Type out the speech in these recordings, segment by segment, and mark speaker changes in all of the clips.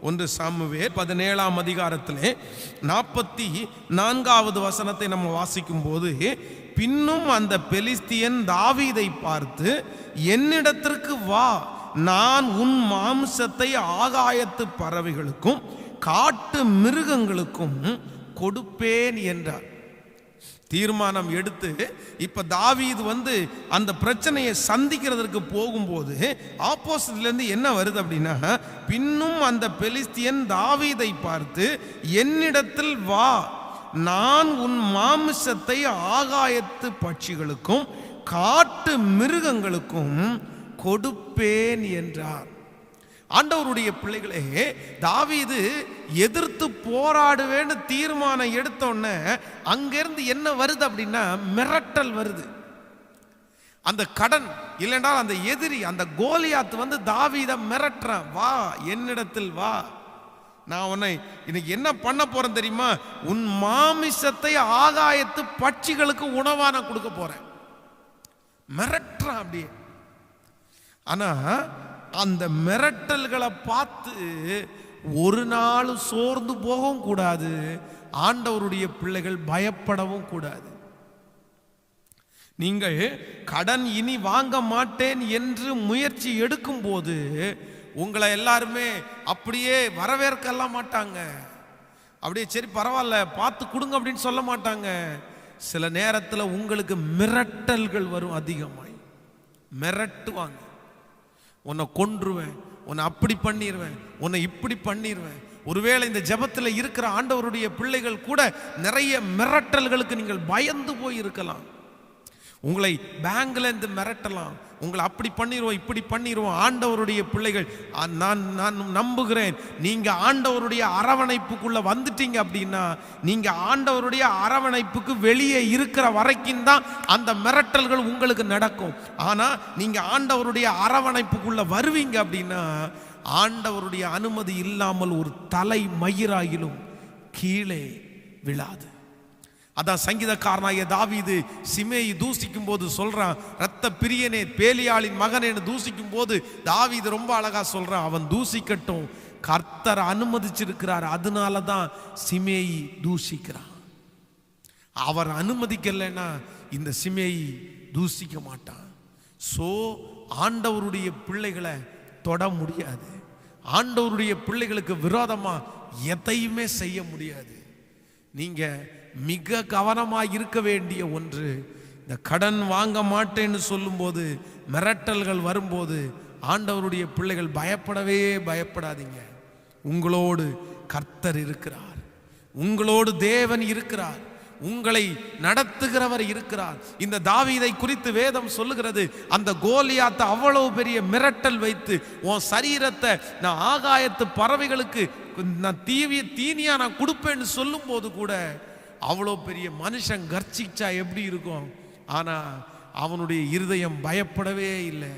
Speaker 1: 1 Samuel 17ஆம் அதிகாரத்திலே 44வது வசனத்தை நம்ம வாசிக்கும் போது, பின்னும் அந்த பெலிஸ்தியன் தாவீதை பார்த்து, என்னிடத்திற்கு வா, நான் உன் மாம்சத்தை ஆகாயத்து பறவைகளுக்கும் காட்டு மிருகங்களுக்கும் கொடுப்பேன் என்றார். தீர்மானம் எடுத்து இப்ப தாவீது அந்த பிரச்சனையை சந்திக்கிறதுக்கு போகும்போது ஆப்போசிட்ல இருந்து என்ன வருது அப்படின்னா, பின்னும் அந்த பெலிஸ்தியன் தாவீதை பார்த்து, என்னிடத்தில் வா, நான் உன் மாமிசத்தை ஆகாயத்து பட்சிகளுக்கும் காட்டு மிருகங்களுக்கும் கொடுப்பேன் என்றார். ஆண்டவருடைய பிள்ளைகளே, தாவீது எதிர்த்து போராடுவேன்னு தீர்மானம் எடுத்தோன்னே அங்கிருந்து என்ன வருது அப்படின்னா, மிரட்டல் வருது. அந்த கடன் இல்லைன்னா அந்த எதிரி, அந்த கோலியாத் தாவீதை மிரட்டுறான். வா, என்னிடத்தில் வா, நான் உன்னை இன்னைக்கு என்ன பண்ண போறேன் தெரியுமா, உன் மாமிசத்தை ஆகாயத்து பட்சிகளுக்கு உணவா நான் கொடுக்க போறேன். மிரட்டுறான் அப்படியே. ஆனா அந்த மிரட்டல்களை பார்த்து ஒரு நாள் சோர்ந்து போகவும் கூடாது, ஆண்டவருடைய பிள்ளைகள் பயப்படவும் கூடாது. நீங்கள் கடன் இனி வாங்க மாட்டேன் என்று முயற்சி எடுக்கும் போது உங்களை எல்லாருமே அப்படியே வரவேற்கலாம் மாட்டாங்க. அப்படியே சரி பரவாயில்ல பார்த்து கொடுங்க அப்படின்னு சொல்ல மாட்டாங்க. சில நேரத்தில் உங்களுக்கு மிரட்டல்கள் வரும், அதிகமாய் மிரட்டுவாங்க. உன்னை கொன்றுவேன், உன்னை அப்படி பண்ணிடுவேன், உன்னை இப்படி பண்ணிடுவேன். ஒருவேளை இந்த ஜெபத்தில் இருக்கிற ஆண்டவருடைய பிள்ளைகள் கூட நிறைய மிரட்டல்களுக்கு நீங்கள் பயந்து போய் இருக்கலாம். உங்களை பேங்க்ல இருந்து மிரட்டலாம், உங்களை அப்படி பண்ணிடுவோம் இப்படி பண்ணிடுவோம். ஆண்டவருடைய பிள்ளைகள், நான் நம்புகிறேன், நீங்க ஆண்டவருடைய அரவணைப்புக்குள்ள வந்துட்டீங்க அப்படின்னா, நீங்க ஆண்டவருடைய அரவணைப்புக்கு வெளியே இருக்கிற வரைக்கும் தான் அந்த மிரட்டல்கள் உங்களுக்கு நடக்கும். ஆனா நீங்க ஆண்டவருடைய அரவணைப்புக்குள்ள வருவீங்க அப்படின்னா, ஆண்டவருடைய அனுமதி இல்லாமல் ஒரு தலை மயிராயிலும் கீழே விழாது. அதான் சங்கீதக்காரனாகிய தாவீது சிமேயி தூசிக்கும் போது சொல்றான், இரத்த பிரியனே, பேலியாளின் மகனேன்னு தூசிக்கும் போது தாவீது ரொம்ப அழகா சொல்றான், அவன் தூசிக்கட்டும், கர்த்தர் அனுமதிச்சிருக்கிறார், அதனால தான் சிமேயி தூசிக்கிறான். அவர் அனுமதிக்கலைன்னா இந்த சிமேயி தூசிக்க மாட்டான். சோ ஆண்டவருடைய பிள்ளைகளை தொட முடியாது, ஆண்டவருடைய பிள்ளைகளுக்கு விரோதமா எதையுமே செய்ய முடியாது. நீங்க மிக கவனமாக இருக்க வேண்டிய ஒன்று, இந்த கடன் வாங்க மாட்டேன்னு சொல்லும்போது, மிரட்டல்கள் வரும்போது, ஆண்டவருடைய பிள்ளைகள் பயப்படவே பயப்படாதீங்க. உங்களோடு கர்த்தர் இருக்கிறார், உங்களோடு தேவன் இருக்கிறார், உங்களை நடத்துகிறவர் இருக்கிறார். இந்த தாவீதை குறித்து வேதம் சொல்லுகிறது, அந்த கோலியாத்தை அவ்வளவு பெரிய மிரட்டல் வைத்து, உன் சரீரத்தை நான் ஆகாயத்து பறவைகளுக்கு நான் தீனியா நான் கொடுப்பேன்னு சொல்லும் போது கூட அவ்வளோ பெரிய மனுஷன் கர்ச்சிச்சா எப்படி இருக்கும்? ஆனா அவனுடைய இருதயம் பயப்படவே இல்லை.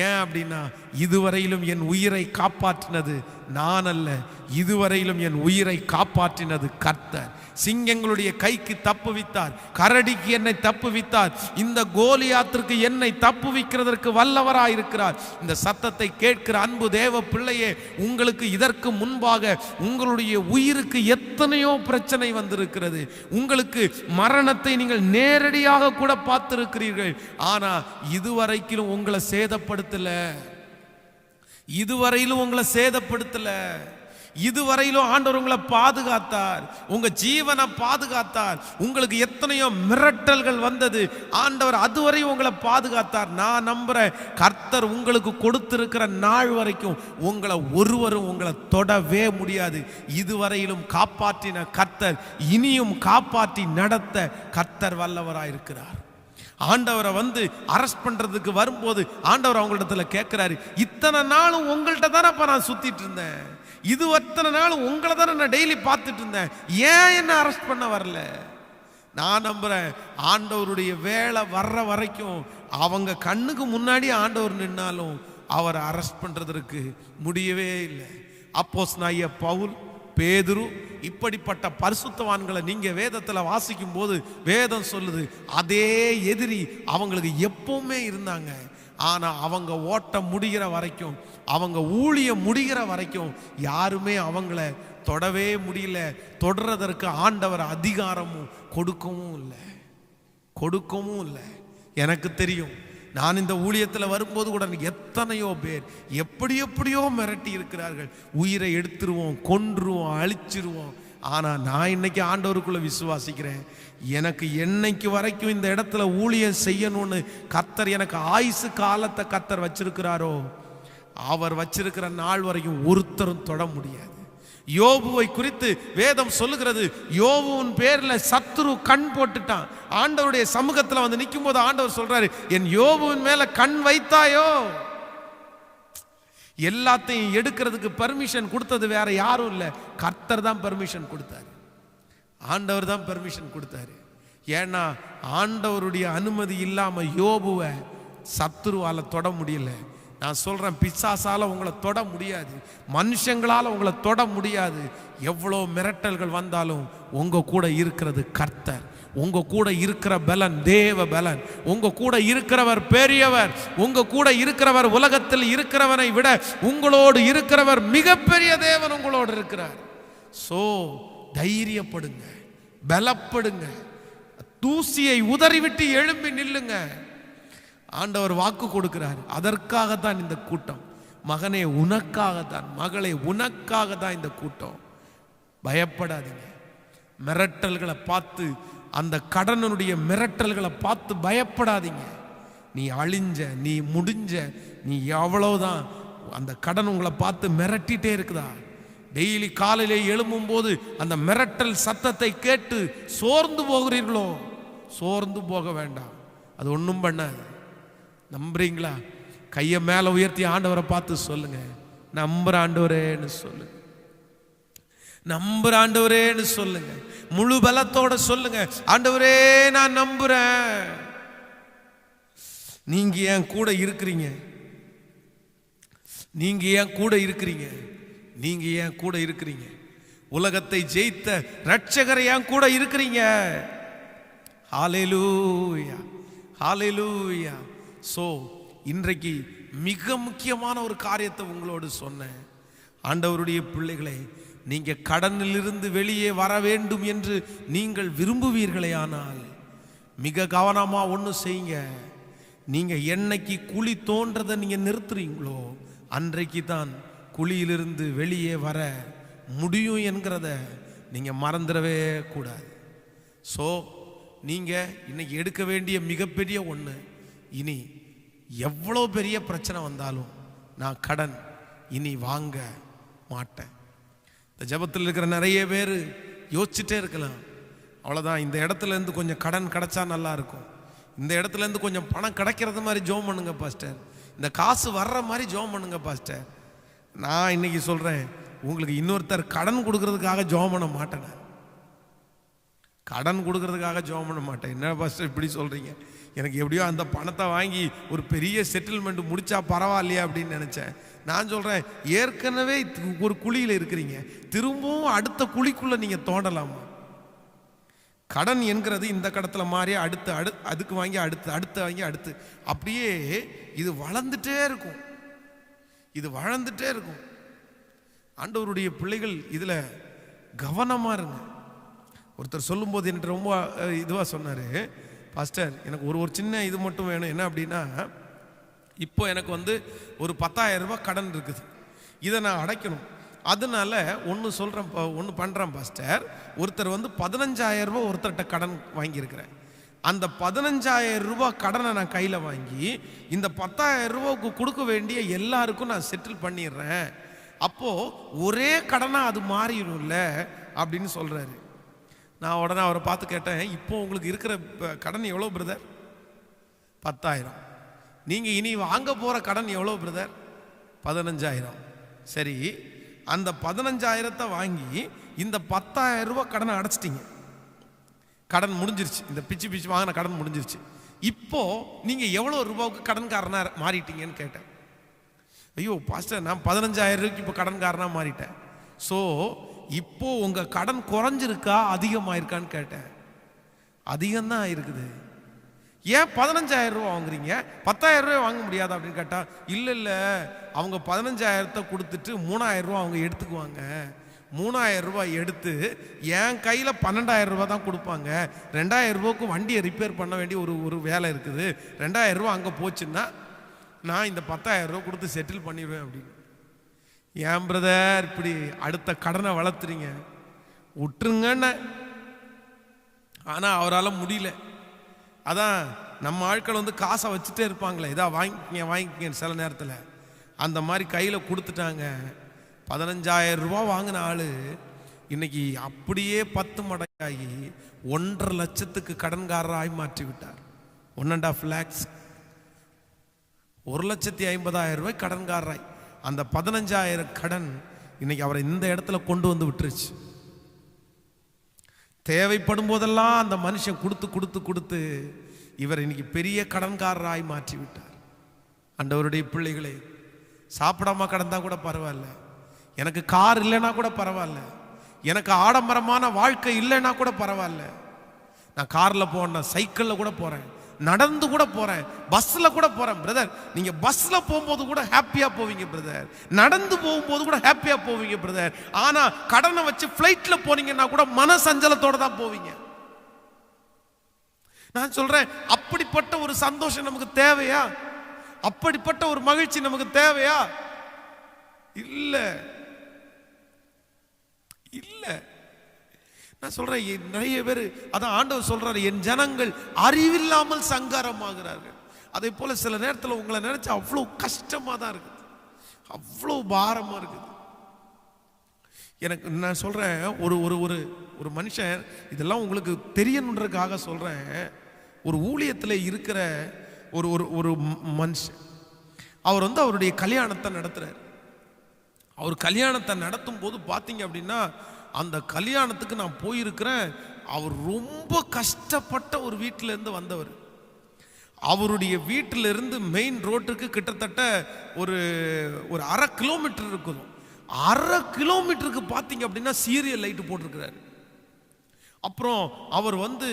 Speaker 1: ஏன் அப்படின்னா, இதுவரையிலும் என் உயிரை காப்பாற்றினது நான் அல்ல, இதுவரையிலும் என் உயிரை காப்பாற்றினது கர்த்தர். சிங்கங்களுடைய கைக்கு தப்புவித்தார், கரடிக்கு என்னை தப்புவித்தார், இந்த கோலியாத்திற்கு என்னை தப்புவிக்கிறதற்கு வல்லவராயிருக்கிறார். இந்த சத்தத்தை கேட்கிற அன்பு தேவ பிள்ளையே, உங்களுக்கு இதற்கு முன்பாக உங்களுடைய உயிருக்கு எத்தனையோ பிரச்சனை வந்திருக்கிறது. உங்களுக்கு மரணத்தை நீங்கள் நேரடியாக கூட பார்த்திருக்கிறீர்கள். ஆனா இதுவரைக்கும் உங்களை சேதப்படுத்தல, இதுவரையிலும் உங்களை சேதப்படுத்தல. இதுவரையிலும் ஆண்டவர் உங்களை பாதுகாத்தார், உங்க ஜீவனை பாதுகாத்தார். உங்களுக்கு எத்தனையோ மிரட்டல்கள் வந்தது, ஆண்டவர் அதுவரையும் உங்களை பாதுகாத்தார். நான் நம்புறேன், கர்த்தர் உங்களுக்கு கொடுத்திருக்கிற நாள் வரைக்கும் உங்களை ஒருவரும் உங்களை தொடவே முடியாது. இதுவரையிலும் காப்பாற்றின கர்த்தர் இனியும் காப்பாற்றி நடத்த கர்த்தர் வல்லவராயிருக்கிறார். ஆண்டவரை அரெஸ்ட் பண்றதுக்கு வரும்போது ஆண்டவர் அவங்களிடத்துல கேட்கிறாரு, இத்தனை நாளும் உங்கள்கிட்ட தானே நான் சுத்திட்டு இருந்தேன், இது அத்தனை நாள் உங்களை தானே நான் டெய்லி பார்த்துட்டு இருந்தேன், ஏன் என்ன அரெஸ்ட் பண்ண வரல? நான் நம்புறேன், ஆண்டவருடைய வேலை வர்ற வரைக்கும் அவங்க கண்ணுக்கு முன்னாடி ஆண்டவர் நின்னாலும் அவரை அரெஸ்ட் பண்றதற்கு முடியவே இல்லை. அப்போஸ்தலனாகிய பவுல், பேதுரு, இப்படிப்பட்ட பரிசுத்தவான்களை நீங்க வேதத்தில் வாசிக்கும் போது வேதம் சொல்லுது, அதே எதிரி அவங்களுக்கு எப்பவுமே இருந்தாங்க. ஆனா அவங்க ஓட்ட முடிகிற வரைக்கும் அவங்க ஊழியம் முடிகிற வரைக்கும் யாருமே அவங்கள தொடவே முடியல. தொடர்றதற்கு ஆண்டவர் அதிகாரமும் கொடுக்கவும் இல்லை. எனக்கு தெரியும், நான் இந்த ஊழியத்தில் வரும்போது கூட எத்தனையோ பேர் எப்படியோ மிரட்டி இருக்கிறார்கள். உயிரை எடுத்துருவோம், கொன்றுவோம், அழிச்சிருவோம். ஆனால் நான் இன்னைக்கு ஆண்டவருக்குள்ள விசுவாசிக்கிறேன். எனக்கு என்னைக்கு வரைக்கும் இந்த இடத்துல ஊழியம் செய்யணும்னு கர்த்தர் எனக்கு ஆயுசு காலத்தை கர்த்தர் வச்சிருக்கிறாரோ, அவர் வச்சிருக்கிற நாள் வரைக்கும் ஒருத்தரும் தொட முடியாது. யோபுவை குறித்து வேதம் சொல்லுகிறது, யோபுவின் பேர்ல சத்துரு கண் போட்டுட்டான். ஆண்டவருடைய சமூகத்தில் வந்து நிற்கும் போது ஆண்டவர் சொல்றாரு, என் யோபுவின் மேல கண் வைத்தாயோ. எல்லாத்தையும் எடுக்கிறதுக்கு பெர்மிஷன் கொடுத்தது வேற யாரும் இல்லை, கர்த்தர் தான் பெர்மிஷன் கொடுத்தாரு. ஆண்டவர் தான் பெர்மிஷன் கொடுத்தாரு. ஏன்னா ஆண்டவருடைய அனுமதி இல்லாம யோபுவை சத்துருவால தொட முடியல. நான் சொல்றேன், பிசாசால உங்களை தொட முடியாது, மனுஷங்களால உங்களை தொட முடியாது. எவ்வளோ மிரட்டல்கள் வந்தாலும் உங்க கூட இருக்கிறது கர்த்தர். உங்க கூட இருக்கிற பலன் தேவ பலன். உங்க கூட இருக்கிறவர் பெரியவர். உங்க கூட இருக்கிறவர் உலகத்தில் இருக்கிறவனை விட உங்களோடு இருக்கிறவர் மிகப்பெரிய தேவன் உங்களோடு இருக்கிறார். சோ தைரியப்படுங்க, பலப்படுங்க, தூசியை உதறிவிட்டு எழும்பி நில்லுங்க. ஆண்டவர் வாக்கு கொடுக்கிறார். அதற்காகத்தான் இந்த கூட்டம். மகனே உனக்காகத்தான், மகளே உனக்காகத்தான் இந்த கூட்டம். பயப்படாதீங்க. மிரட்டல்களை பார்த்து, அந்த கடனுடைய மிரட்டல்களை பார்த்து பயப்படாதீங்க. நீ அழிஞ்ச, நீ முடிஞ்ச, நீ எவ்வளவுதான் அந்த கடன் உங்களை பார்த்து மிரட்டிட்டே இருக்குதா? டெய்லி காலையிலே எழும்பும் போது அந்த மிரட்டல் சத்தத்தை கேட்டு சோர்ந்து போகிறீர்களோ? சோர்ந்து போக வேண்டாம், அது ஒன்றும் பண்ணாது. நம்புறீங்களா? கையை மேலே உயர்த்தி ஆண்டவரை பார்த்து சொல்லுங்க, நம்புற ஆண்டவரேன்னு சொல்லுங்க, நம்புற ஆண்டவரேன்னு சொல்லுங்க. முழு பலத்தோட சொல்லுங்க, ஆண்டவரே நான் நம்புறேன், நீங்க ஏன் கூட இருக்கிறீங்க, நீங்க ஏன் கூட இருக்கிறீங்க, நீங்க ஏன் கூட இருக்கிறீங்க. உலகத்தை ஜெயித்த ரட்சகரை ஏன் கூட இருக்கிறீங்க. ஹல்லேலூயா, ஹல்லேலூயா. சோ இன்றைக்கு மிக முக்கியமான ஒரு காரியத்தை உங்களோடு சொன்னேன். ஆண்டவருடைய பிள்ளைகளை, நீங்க கடனிலிருந்து வெளியே வர வேண்டும் என்று நீங்கள் விரும்புவீர்களே, ஆனால் மிக கவனமா ஒன்று செய்யுங்க. நீங்க என்னைக்கு குழி தோன்றதை நீங்க நிறுத்துறீங்களோ, அன்றைக்கு தான் குழியிலிருந்து வெளியே வர முடியும் என்கிறத நீங்க மறந்துடவே கூடாது. ஸோ நீங்க இன்னைக்கு எடுக்க வேண்டிய மிகப்பெரிய ஒன்று, இனி எவ்வளோ பெரிய பிரச்சனை வந்தாலும் நான் கடன் இனி வாங்க மாட்டேன். இந்த ஜெபத்தில் இருக்கிற நிறைய பேர் யோசிச்சுட்டே இருக்கலாம், அவ்வளோதான் இந்த இடத்துல இருந்து கொஞ்சம் கடன் கிடைச்சா நல்லா இருக்கும், இந்த இடத்துல இருந்து கொஞ்சம் பணம் கிடைக்கிறது மாதிரி ஜோம் பண்ணுங்க பாஸ்டர், இந்த காசு வர்ற மாதிரி ஜோம் பண்ணுங்க பாஸ்டர். நான் இன்னைக்கு சொல்றேன், உங்களுக்கு இன்னொருத்தர் கடன் கொடுக்கறதுக்காக ஜோம் பண்ண மாட்டேன், கடன் கொடுக்கறதுக்காக ஜோம் பண்ண மாட்டேன். என்ன பாஸ்டர் இப்படி சொல்றீங்க? எனக்கு எப்படியோ அந்த பணத்தை வாங்கி ஒரு பெரிய செட்டில்மெண்ட் முடிச்சா பரவாயில்லையா அப்படின்னு நினைச்சேன். நான் சொல்றேன், ஏற்கனவே ஒரு குழியில் இருக்கிறீங்க, திரும்பவும் அடுத்த குழிக்குள்ள நீங்க தோண்டலாமா? கடன் என்கிறது இந்த கடத்துல மாறி அடுத்து அதுக்கு வாங்கி அடுத்து வாங்கி அடுத்து அப்படியே இது வளர்ந்துட்டே இருக்கும், இது வளர்ந்துட்டே இருக்கும். ஆண்டவருடைய பிள்ளைகள் இதுல கவனமா இருங்க. ஒருத்தர் சொல்லும்போது என்கிட்ட ரொம்ப இதுவா சொன்னாரு, பாஸ்டர் எனக்கு ஒரு சின்ன இது மட்டும் வேணும். என்ன அப்படின்னா, இப்போ எனக்கு ஒரு 10,000 ரூபாய் கடன் இருக்குது, இதை நான் அடைக்கணும். அதனால ஒன்று பண்ணுறேன் பாஸ்டர், ஒருத்தர் 15,000 ரூபாய் ஒருத்தர்கிட்ட கடன் வாங்கியிருக்கிறேன். அந்த 15,000 ரூபாய் கடனை நான் கையில் வாங்கி இந்த 10,000 ரூபாய்க்கு கொடுக்க வேண்டிய எல்லாருக்கும் நான் செட்டில் பண்ணிடுறேன். அப்போது ஒரே கடனாக அது மாறிடும்ல அப்படின்னு சொல்கிறாரு. நான் உடனே அவரை பார்த்து கேட்டேன், இப்போ உங்களுக்கு இருக்கிற கடன் எவ்வளோ பிரதர்? 10,000. நீங்கள் இனி வாங்க போகிற கடன் எவ்வளோ பிரதர்? 15,000. சரி, அந்த 15,000 வாங்கி இந்த 10,000 ரூபாய் கடனை அடைச்சிட்டிங்க, கடன் முடிஞ்சிருச்சு, இந்த பிச்சு வாங்கின கடன் முடிஞ்சிருச்சு. இப்போ நீங்க எவ்வளவு ரூபாய்க்கு கடன்காரனா மாறிட்டீங்கன்னு கேட்டேன். ஐயோ பாஸ்டர், நான் 15,000 ரூபாய்க்கு இப்போ கடன்காரனா மாறிட்டேன். ஸோ இப்போ உங்க கடன் குறைஞ்சிருக்கா அதிகமாயிருக்கான்னு கேட்டேன். அதிகம்தான் இருக்குது. ஏன் 15,000 ரூபா வாங்குறீங்க, 10,000 ரூபாய் வாங்க முடியாதா அப்படின்னு கேட்டா, இல்லை அவங்க 15,000 கொடுத்துட்டு 3,000 ரூபா அவங்க எடுத்துக்குவாங்க. 3,000 ரூபாய் எடுத்து என் கையில் 12,000 ரூபா தான் கொடுப்பாங்க. 2,000 ரூபாய்க்கு வண்டியை ரிப்பேர் பண்ண வேண்டிய ஒரு வேலை இருக்குது. 2,000 ரூபா அங்கே போச்சுன்னா நான் இந்த 10,000 ரூபா கொடுத்து செட்டில் பண்ணிடுவேன் அப்படின்னு. ஏன் பிரதர் இப்படி அடுத்த கடனை வளர்த்துறீங்க, விட்டுருங்கன்னு. ஆனால் அவரால் முடியல. அதான் நம்ம ஆட்கள் வந்து காசை வச்சுட்டே இருப்பாங்களே, இதா வாங்கிக்கங்க சில நேரத்தில். அந்த மாதிரி கையில் கொடுத்துட்டாங்க. 15,000 ரூபா வாங்கின ஆள் இன்னைக்கு அப்படியே 10 மடங்காகி 1.5 லட்சத்துக்கு கடன்காரராய் மாற்றி விட்டார். 1.5 lakhs, 1,50,000 ரூபாய் கடன்காரராய். அந்த 15,000 கடன் இன்னைக்கு அவரை இந்த இடத்துல கொண்டு வந்து விட்டுருச்சு. தேவைப்படும் போதெல்லாம் அந்த மனுஷன் கொடுத்து கொடுத்து கொடுத்து இவர் இன்னைக்கு பெரிய கடன்காரராய் மாற்றி விட்டார். ஆண்டவருடைய பிள்ளைகளே, சாப்பிடாம கடந்தா கூட பரவாயில்ல, எனக்கு கார் இல்லைன்னா கூட பரவாயில்ல, எனக்கு ஆடம்பரமான வாழ்க்கை இல்லைன்னா கூட பரவாயில்ல, நான் காரில் போனேன், சைக்கிளில் கூட போகிறேன், நடந்து கூட போகிறேன், பஸ்ஸில் கூட போகிறேன். பிரதர், நீங்கள் பஸ்ஸில் போகும்போது கூட ஹாப்பியாக போவீங்க பிரதர், நடந்து போகும்போது கூட ஹாப்பியாக போவீங்க பிரதர். ஆனால் கடனை வச்சு ஃப்ளைட்டில் போனீங்கன்னா கூட மன சஞ்சலத்தோடு தான் போவீங்க. நான் சொல்கிறேன், அப்படிப்பட்ட ஒரு சந்தோஷம் நமக்கு தேவையா? அப்படிப்பட்ட ஒரு மகிழ்ச்சி நமக்கு தேவையா? இல்லை இல்லை. நான் சொல்றேன், நிறைய பேர் அதான் ஆண்டவர் சொல்றாரு, என் ஜனங்கள் அறிவில்லாமல் சங்காரமாகிறார்கள். அதே போல சில நேரத்தில் உங்களை நினைச்சா அவ்வளோ கஷ்டமா தான் இருக்குது, அவ்வளோ பாரமா இருக்குது. எனக்கு நான் சொல்றேன், ஒரு ஒரு ஒரு ஒரு மனுஷன், இதெல்லாம் உங்களுக்கு தெரியணுன்றதுக்காக சொல்றேன். ஒரு ஊழியத்தில் இருக்கிற ஒரு ஒரு ஒரு மனுஷன், அவர் வந்து அவருடைய கல்யாணத்தை நடத்துறாரு. அவர் கல்யாணத்தை நடத்தும் போது பார்த்தீங்க அப்படின்னா, அந்த கல்யாணத்துக்கு நான் போயிருக்கிறேன். அவர் ரொம்ப கஷ்டப்பட்ட ஒரு வீட்டிலேருந்து வந்தவர். அவருடைய வீட்டிலிருந்து மெயின் ரோட்டுக்கு கிட்டத்தட்ட ஒரு 1/2 கிலோமீட்டர் இருக்கும். 1/2 கிலோமீட்டருக்கு பார்த்தீங்க அப்படின்னா சீரியல் லைட்டு போட்டிருக்கிறாரு. அப்புறம் அவர் வந்து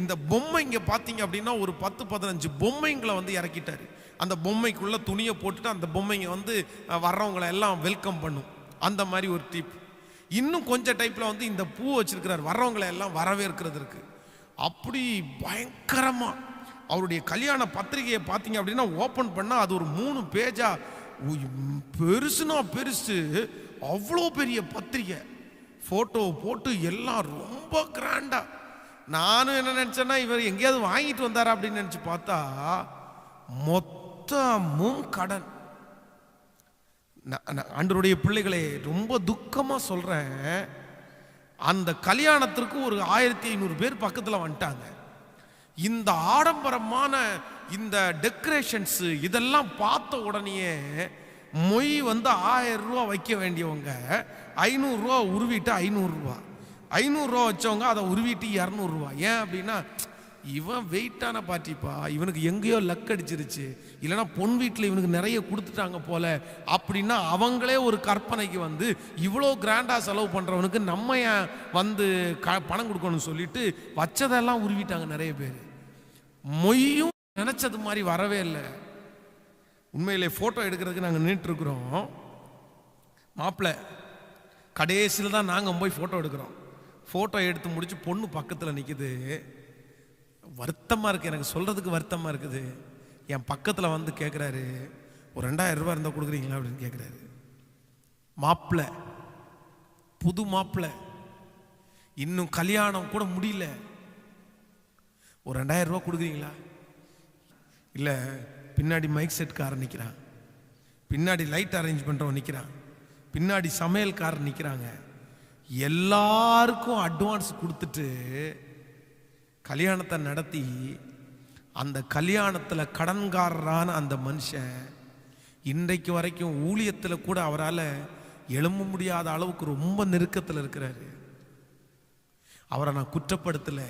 Speaker 1: இந்த பொம்மைங்க பார்த்தீங்க அப்படின்னா ஒரு 10-15 பொம்மைங்களை வந்து இறக்கிட்டாரு. அந்த பொம்மைக்குள்ள துணியை போட்டுட்டு அந்த பொம்மைங்க வந்து வர்றவங்களை எல்லாம் வெல்கம் பண்ணும். அந்த மாதிரி ஒரு டிப். இன்னும் கொஞ்சம் டைப்ல வந்து இந்த பூ வச்சிருக்கிறார், வர்றவங்களை எல்லாம் வரவேற்கிறது இருக்கு. அப்படி பயங்கரமா அவருடைய கல்யாண பத்திரிகையை பார்த்தீங்க அப்படின்னா ஓப்பன் பண்ணா அது ஒரு 3 பேஜா, பெருசுனா பெருசு, அவ்வளோ பெரிய பத்திரிகை, போட்டோ போட்டு எல்லாம் ரொம்ப கிராண்டா. நானும் என்ன நினைச்சேன்னா, இவர் எங்கேயாவது வாங்கிட்டு வந்தாரா அப்படின்னு நினைச்சு பார்த்தா மொத்தமும் கடன். ஆண்டவருடைய பிள்ளைகளே, ரொம்ப துக்கமா சொல்றேன், அந்த கல்யாணத்திற்கு ஒரு 1500 பேர் பக்கத்தில் வந்துட்டாங்க. இந்த ஆடம்பரமான இந்த டெக்கரேஷன்ஸ் இதெல்லாம் பார்த்த உடனே மொய் வந்து 1000 ரூபா வைக்க வேண்டியவங்க 500 ரூபா உருவிட்டு 500 ரூபா, 500 ரூபா வச்சவங்க அதை உருவிட்டு 200 ரூபா. ஏன் அப்படின்னா, இவன் வெயிட்டான பார்ட்டிப்பா, இவனுக்கு எங்கேயோ லக் அடிச்சிருச்சு, இல்லைன்னா பொன் வீட்டில் இவனுக்கு நிறைய கொடுத்துட்டாங்க போல அப்படின்னா அவங்களே ஒரு கற்பனைக்கு வந்து இவ்வளோ கிராண்டாக செலவு பண்ணுறவனுக்கு நம்ம ஏன் வந்து பணம் கொடுக்கணும்னு சொல்லிட்டு வச்சதெல்லாம் உருவிட்டாங்க நிறைய பேர். மொய்யும் நினச்சது மாதிரி வரவே இல்லை. உண்மையிலே ஃபோட்டோ எடுக்கிறதுக்கு நாங்கள் நின்றுட்டுருக்குறோம். மாப்பிள்ளை கடைசியில் தான் நாங்கள் போய் ஃபோட்டோ எடுக்கிறோம். ஃபோட்டோ எடுத்து முடிச்சு பொண்ணு பக்கத்தில் நிற்குது. வருத்தமாக இருக்குது, எனக்கு சொல்கிறதுக்கு வருத்தமாக இருக்குது. என் பக்கத்தில் வந்து கேட்குறாரு, ஒரு 2000 ரூபா இருந்தால் கொடுக்குறீங்களா அப்படின்னு கேட்குறாரு. மாப்பிள்ளை, புது மாப்பிள்ளை, இன்னும் கல்யாணம் கூட முடியல, ஒரு 2000 ரூபா கொடுக்குறீங்களா? இல்லை, பின்னாடி மைக் செட்காரன் நிற்கிறான், பின்னாடி லைட் அரேஞ்ச் பண்ணுறவன் நிற்கிறான், பின்னாடி சமையல்காரன் நிற்கிறாங்க, எல்லாருக்கும் அட்வான்ஸ் கொடுத்துட்டு கல்யாணத்தை நடத்தி அந்த கல்யாணத்தில் கடன்காரரான அந்த மனுஷன் இன்றைக்கு வரைக்கும் ஊழியத்தில் கூட அவரால் எழும்ப முடியாத அளவுக்கு ரொம்ப நெருக்கத்தில் இருக்கிறாரு. அவரை நான் குற்றப்படுத்தலை,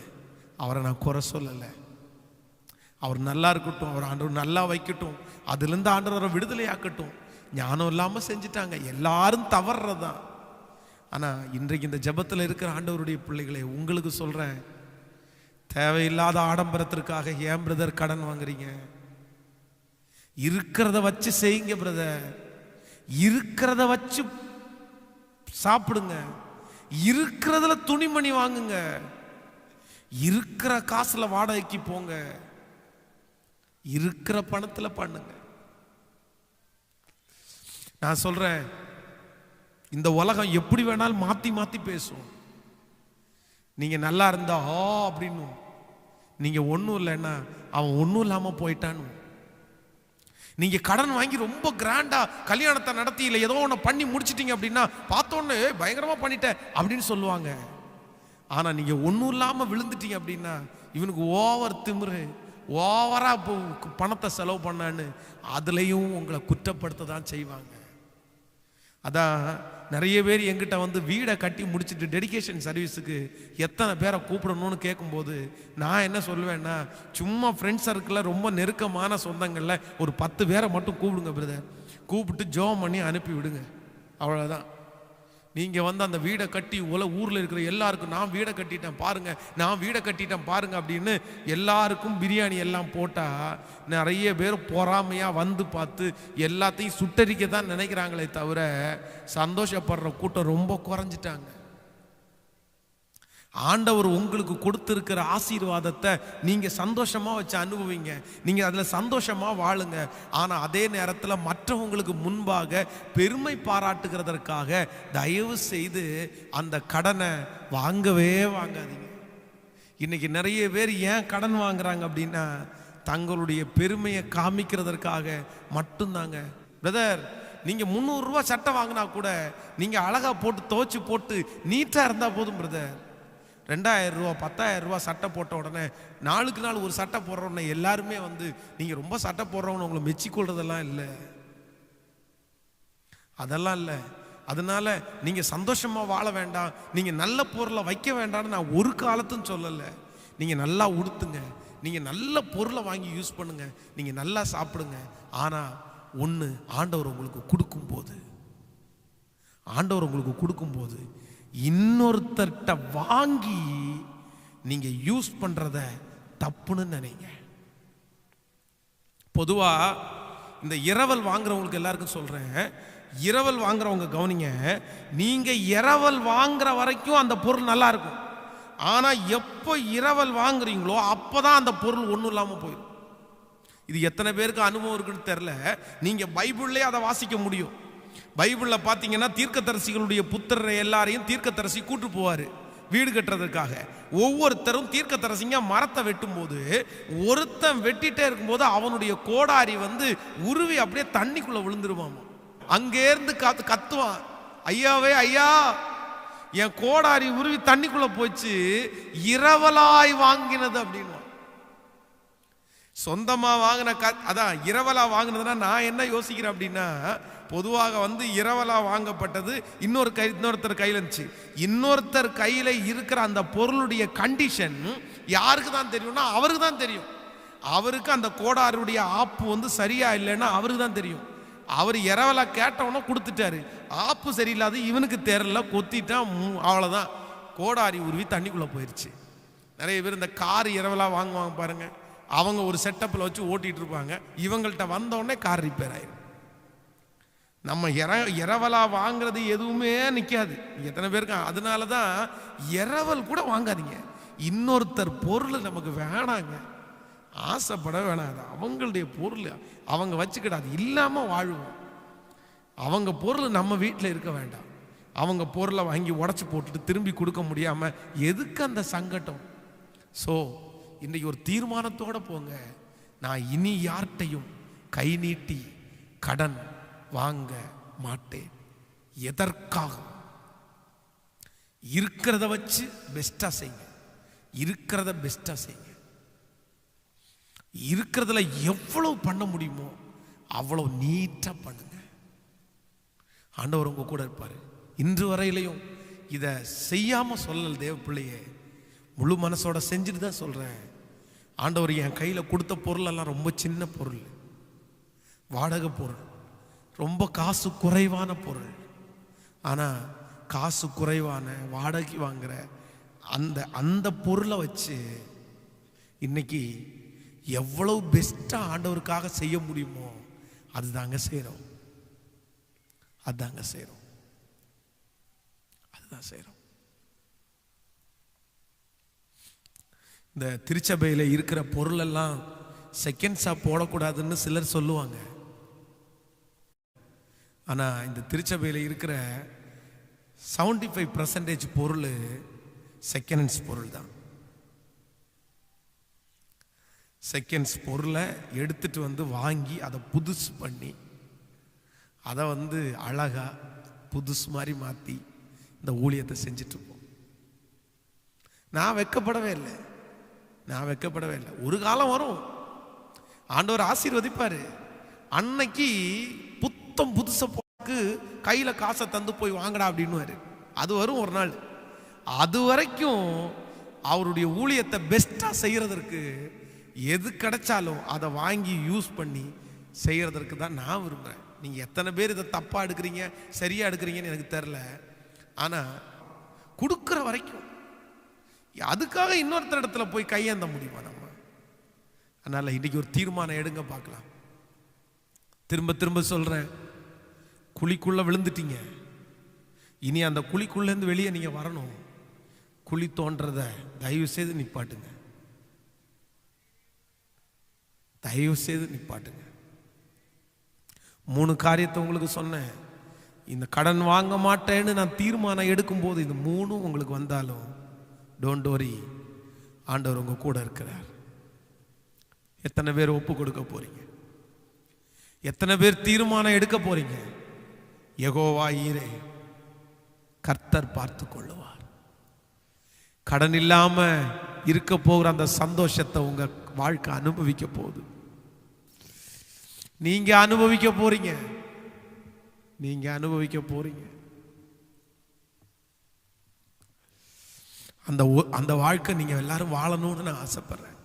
Speaker 1: அவரை நான் குறை சொல்லலை. அவர் நல்லா இருக்கட்டும், அவர் ஆண்டவர் நல்லா வைக்கட்டும், அதுலேருந்து ஆண்டவரை விடுதலையாக்கட்டும். ஞானம் இல்லாமல் செஞ்சிட்டாங்க, எல்லாரும் தவறுறதான். ஆனால் இன்றைக்கு இந்த ஜெபத்தில் இருக்கிற ஆண்டவருடைய பிள்ளைகளை உங்களுக்கு சொல்கிறேன், தேவையில்லாத ஆடம்பரத்திற்காக ஏன் பிரதர் கடன் வாங்குறீங்க? இருக்கிறத வச்சு செய்யுங்க பிரதர். இருக்கிறத வச்சு சாப்பிடுங்க. இருக்கிறதுல துணிமணி வாங்குங்க. இருக்கிற காசுல வாடகைக்கு போங்க. இருக்கிற பணத்துல பண்ணுங்க. நான் சொல்றேன், இந்த உலகம் எப்படி வேணாலும் மாத்தி மாத்தி பேசும். நீங்க நல்லா இருந்தா அப்படின்னு, நீங்க ஒன்றும் இல்லைன்னா அவன் ஒன்றும் இல்லாம போயிட்டான்னு. நீங்க கடன் வாங்கி ரொம்ப கிராண்டா கல்யாணத்தை நடத்தி இல்லை ஏதோ ஒன்று பண்ணி முடிச்சிட்டீங்க அப்படின்னா பார்த்தோன்னு பயங்கரமா பண்ணிட்டேன் அப்படின்னு சொல்லுவாங்க. ஆனா நீங்க ஒன்றும் இல்லாம விழுந்துட்டீங்க அப்படின்னா இவனுக்கு ஓவர் திமிரு, ஓவரா பணத்தை செலவு பண்ணான்னு அதுலயும் உங்களை குற்றப்படுத்த தான் செய்வாங்க. அதான் நிறைய பேர் எங்கிட்ட வந்து வீடை கட்டி முடிச்சுட்டு டெடிகேஷன் சர்வீஸுக்கு எத்தனை பேரை கூப்பிடணும்னு கேட்கும்போது நான் என்ன சொல்லுவேன்னா, சும்மா ஃப்ரெண்ட்ஸ் சர்க்கிளில் ரொம்ப நெருக்கமான சொந்தங்களில் ஒரு 10 பேரை மட்டும் கூப்பிடுங்க பிரதர். கூப்பிட்டு ஜோம் பண்ணி அனுப்பி விடுங்க. அவ்வளோதான். நீங்கள் வந்து அந்த வீடை கட்டி ஊரில் இருக்கிற எல்லாருக்கும் நான் வீடை கட்டிட்டேன் பாருங்க, நான் வீடை கட்டிட்டேன் பாருங்க அப்படின்னு எல்லாருக்கும் பிரியாணி எல்லாம் போட்டால் நிறைய பேர் பொறாமையாக வந்து பார்த்து எல்லாத்தையும் சுட்டரிக்க தான் நினைக்கிறாங்களே தவிர சந்தோஷப்படுற கூட்டம் ரொம்ப குறைஞ்சிட்டாங்க. ஆண்டவர் உங்களுக்கு கொடுத்திருக்கிற ஆசீர்வாதத்தை நீங்க சந்தோஷமா வச்சு அனுபவிங்க. நீங்க அதுல சந்தோஷமா வாழுங்க. ஆனா அதே நேரத்தில் மற்றவங்களுக்கு முன்பாக பெருமை பாராட்டுகிறதற்காக தயவு செய்து அந்த கடனை வாங்கவே வாங்காதீங்க. இன்னைக்கு நிறைய பேர் ஏன் கடன் வாங்குறாங்க அப்படின்னா தங்களுடைய பெருமையை காமிக்கிறதற்காக மட்டும்தாங்க. பிரதர், நீங்க 300 ரூபாய் சட்டை வாங்கினா கூட நீங்க அழகா போட்டு துவைச்சு போட்டு நீட்டா இருந்தா போதும் பிரதர். 2000 ரூபா 10,000 ரூபா சட்டை போட்ட உடனே நாளுக்கு நாள் ஒரு சட்டை போடுற உடனே எல்லாருமே வந்து நீங்க ரொம்ப சட்டை போடுறவங்க உங்களை மெச்சிக்கொள்றதெல்லாம் இல்லை, அதெல்லாம் இல்லை. அதனால நீங்க சந்தோஷமா வாழ வேண்டாம், நீங்க நல்ல பொருளை வைக்க வேண்டாம்னு நான் ஒரு காலத்தும் சொல்லலை. நீங்க நல்லா உடுத்துங்க, நீங்க நல்ல பொருளை வாங்கி யூஸ் பண்ணுங்க, நீங்க நல்லா சாப்பிடுங்க. ஆனா ஒன்று, ஆண்டவர் உங்களுக்கு கொடுக்கும்போது இன்னொருத்தர்கிட்ட வாங்கி நீங்க யூஸ் பண்றத தப்புன்னு நினைங்க. பொதுவா இந்த இரவல் வாங்குறவங்களுக்கு எல்லாருக்கும் சொல்றேன், இரவல் வாங்குறவங்க கவனிங்க, நீங்க இரவல் வாங்குற வரைக்கும் அந்த பொருள் நல்லா இருக்கும். ஆனா எப்போ இரவல் வாங்குறீங்களோ அப்பதான் அந்த பொருள் ஒன்றும் இல்லாம போயிடும். இது எத்தனை பேருக்கு அனுபவம் இருக்குன்னு தெரியல. நீங்க பைபிள்லயே அதை வாசிக்க முடியும். பைபிளில் பார்த்தீங்கன்னா தீர்க்கதரிசிகளுடைய புத்திரரை எல்லாரையும் தீர்க்கதரிசி கூட்டு போவார் வீடு கட்டுறதுக்காக. ஒவ்வொருத்தரும் தீர்க்கதரிசிங்க மரத்தை வெட்டும் போது ஒருத்தன் வெட்டிட்டே இருக்கும்போது அவனுடைய கோடாரி வந்து உருவி அப்படியே தண்ணிக்குள்ள விழுந்துருவான். அங்கேருந்து கத்துவான், ஐயாவே ஐயா என் கோடாரி உருவி தண்ணிக்குள்ள போச்சு, இரவலாய் வாங்கினது அப்படின்னு. சொந்தமா வாங்கின அதான் இரவலா வாங்கினதுன்னா நான் என்ன யோசிக்கிறேன் அப்படின்னா, பொதுவாக வந்து இரவலா வாங்கப்பட்டது இன்னொருத்தர் கையில் இருந்துச்சு. இன்னொருத்தர் கையில் இருக்கிற அந்த பொருளுடைய கண்டிஷன் யாருக்கு தான் தெரியும்னா அவருக்கு தான் தெரியும். அவருக்கு அந்த கோடாருடைய ஆப்பு வந்து சரியா இல்லைன்னா அவருக்கு தான் தெரியும். அவர் இரவலா கேட்டவன கொடுத்துட்டாரு, ஆப்பு சரியில்லாத இவனுக்கு தெரியல, கொத்திட்டான், அவ்வளோதான், கோடாரி உருவி தண்ணிக்குள்ளே போயிடுச்சு. நிறைய பேர் இந்த கார் இரவலா வாங்குவாங்க பாருங்க, அவங்க ஒரு செட்டப்பில் வச்சு ஓட்டிகிட்டு இருப்பாங்க, இவங்கள்ட்ட வந்தோடனே கார் ரிப்பேர் ஆயிடும். நம்ம இரவலா வாங்குறது எதுவுமே நிற்காது. எத்தனை பேருக்கு அதனால தான் இரவல் கூட வாங்காதீங்க. இன்னொருத்தர் பொருள் நமக்கு வேணாங்க, ஆசைப்பட வேணாம். அது அவங்களுடைய பொருள், அவங்க வச்சுக்கிடாது, இல்லாமல் வாழ்வோம். அவங்க பொருள் நம்ம வீட்டில் இருக்க வேண்டாம். அவங்க பொருளை வாங்கி உடச்சி போட்டுட்டு திரும்பி கொடுக்க முடியாமல் எதுக்கு அந்த சங்கடம்? ஸோ இன்றைக்கி ஒரு தீர்மானத்தோடு போங்க, நான் இனி யார்கிட்டையும் கை நீட்டி கடன் வாங்க மாட்டேன். எதற்காக? இருக்கிறத வச்சு பெஸ்டா செய்யுங்க, இருக்கிறத பெஸ்டா செய்யுங்க. இருக்கிறதுல எவ்வளவு பண்ண முடியுமோ அவ்வளவு நீட்டா பண்ணுங்க. ஆண்டவர் உங்க கூட இருப்பாரு. இன்று வரையிலையும் இதை செய்யாம சொல்லல தேவ பிள்ளையே, முழு மனசோட செஞ்சுட்டு தான் சொல்றேன். ஆண்டவர் என் கையில கொடுத்த பொருள் எல்லாம் ரொம்ப சின்ன பொருள், வாடகை பொருள், ரொம்ப காசு குறைவான பொருள். ஆனா காசு குறைவான வாடகை வாங்குற அந்த பொருளை வச்சு இன்னைக்கு எவ்வளவு பெஸ்டா ஆண்டவருக்காக செய்ய முடியுமோ அதுதாங்க செய்றோம். அதுதான் செய்றோம். இந்த திருச்சபையில் இருக்கிற பொருள் எல்லாம் செகண்ட்ஸா போடக்கூடாதுன்னு சிலர் சொல்லுவாங்க. ஆனா இந்த திருச்சபையில் இருக்கிற 75% பொருள் செகண்ட் ஹேண்ட்ஸ் பொருள் தான். செகண்ட்ஸ் பொருளை எடுத்துட்டு வந்து வாங்கி அதை புதுசு பண்ணி அதை வந்து அழகா புதுசு மாதிரி மாற்றி இந்த ஊழியத்தை செஞ்சுட்டு இருப்போம். நான் வெட்கப்படவே இல்லை. ஒரு காலம் வரும், ஆண்டவர் ஆசீர்வதிப்பாரு. அன்னைக்கு புத்தம் புதுசை போக்கு கையில காசை தந்து போய் வாங்கடா அப்படின்னு அது வரும் ஒரு நாள். அது வரைக்கும் அவருடைய ஊழியத்தை பெஸ்டா செய்யறதற்கு எது கிடைச்சாலும் அதை வாங்கி யூஸ் பண்ணி செய்யறதற்கு தான் நான் விரும்புகிறேன். நீங்க எத்தனை பேர் இதை தப்பா எடுக்கிறீங்க சரியா எடுக்கிறீங்கன்னு எனக்கு தெரியல. ஆனா கொடுக்குற வரைக்கும் அதுக்காக இன்னொருத்தர் இடத்துல போய் கையேந்த முடியுமா நம்ம? அதனால இன்னைக்கு ஒரு தீர்மானம் எடுங்க பார்க்கலாம். திரும்ப சொல்றேன், குழிக்குள்ள விழுந்துட்டீங்க. இனி அந்த குழிக்குள்ள இருந்து வெளியே நீங்க வரணும். குழி தோன்றத தயவு செய்து நிப்பாட்டுங்க. 3 காரியத்தை உங்களுக்கு சொன்னேன். இந்த கடன் வாங்க மாட்டேன்னு நான் தீர்மானம் எடுக்கும் போது இந்த 3 உங்களுக்கு வந்தாலும் டோன்ட் வரி, ஆண்டவர் உங்க கூட இருக்கிறார். எத்தனை பேர் ஒப்பு கொடுக்க போறீங்க? எத்தனை பேர் தீர்மானம் எடுக்க போறீங்க? யெகோவா ஈரே, கர்த்தர் பார்த்து கொள்ளுவார். கடன் இல்லாம இருக்க போகிற அந்த சந்தோஷத்தை உங்க வாழ்க்கை அனுபவிக்க போகுது. நீங்க அனுபவிக்க போறீங்க. அந்த வாழ்க்கை நீங்க எல்லாரும் வாழணும்னு நான் ஆசைப்படுறேன்.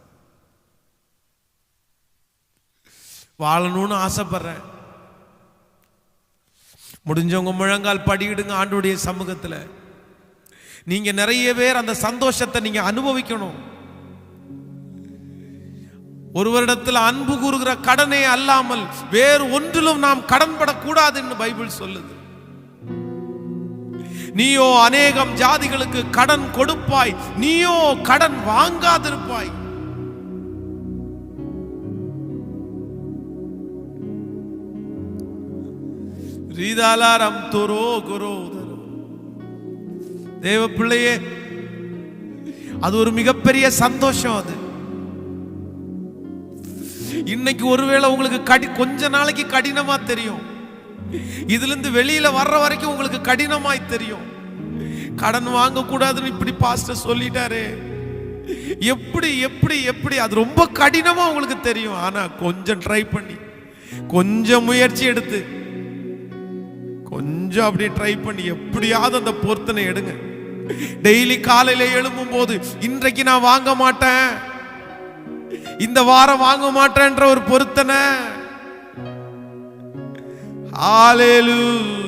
Speaker 1: முடிஞ்சவங்க முழங்கால் படியிடுங்க ஆண்டவருடைய சமூகத்துல. நீங்க நிறைய பேர் அந்த சந்தோஷத்தை நீங்க அனுபவிக்கணும். ஒருவரிடத்தில் அன்பு கூறுகிற கடனே அல்லாமல் வேறு ஒன்றிலும் நாம் கடன்படக்கூடாது என்று பைபிள் சொல்லுது. நீயோ அநேகம் ஜாதிகளுக்கு கடன் கொடுப்பாய், நீயோ கடன் வாங்காதிருப்பாய். ரீதாலாரம் தோரோ குரோ தேவ பிள்ளையே, அது ஒரு மிகப்பெரிய சந்தோஷம். அது இன்னைக்கு ஒருவேளை உங்களுக்கு கொஞ்ச நாளைக்கு கடினமா தெரியும். இதுல இருந்து வெளியில வர்ற வரைக்கும் உங்களுக்கு கடினமாய் தெரியும். கடன் வாங்க கூடாதுன்னு இப்படி பாஸ்டர் சொல்லிட்டாரு, எப்படி அது ரொம்ப கடினமா உங்களுக்கு தெரியும். ஆனா கொஞ்சம் ட்ரை பண்ணி, கொஞ்சம் முயற்சி எடுத்து, கொஞ்சம் அப்படியே ட்ரை பண்ணி எப்படியாவது அந்த பொருத்தனை எடுங்க. டெய்லி காலையில எழும்பும் போது இன்றைக்கு நான் வாங்க மாட்டேன், இந்த வாரம் வாங்க மாட்டேன்ற ஒரு பொருத்தனை. ஹalleluya.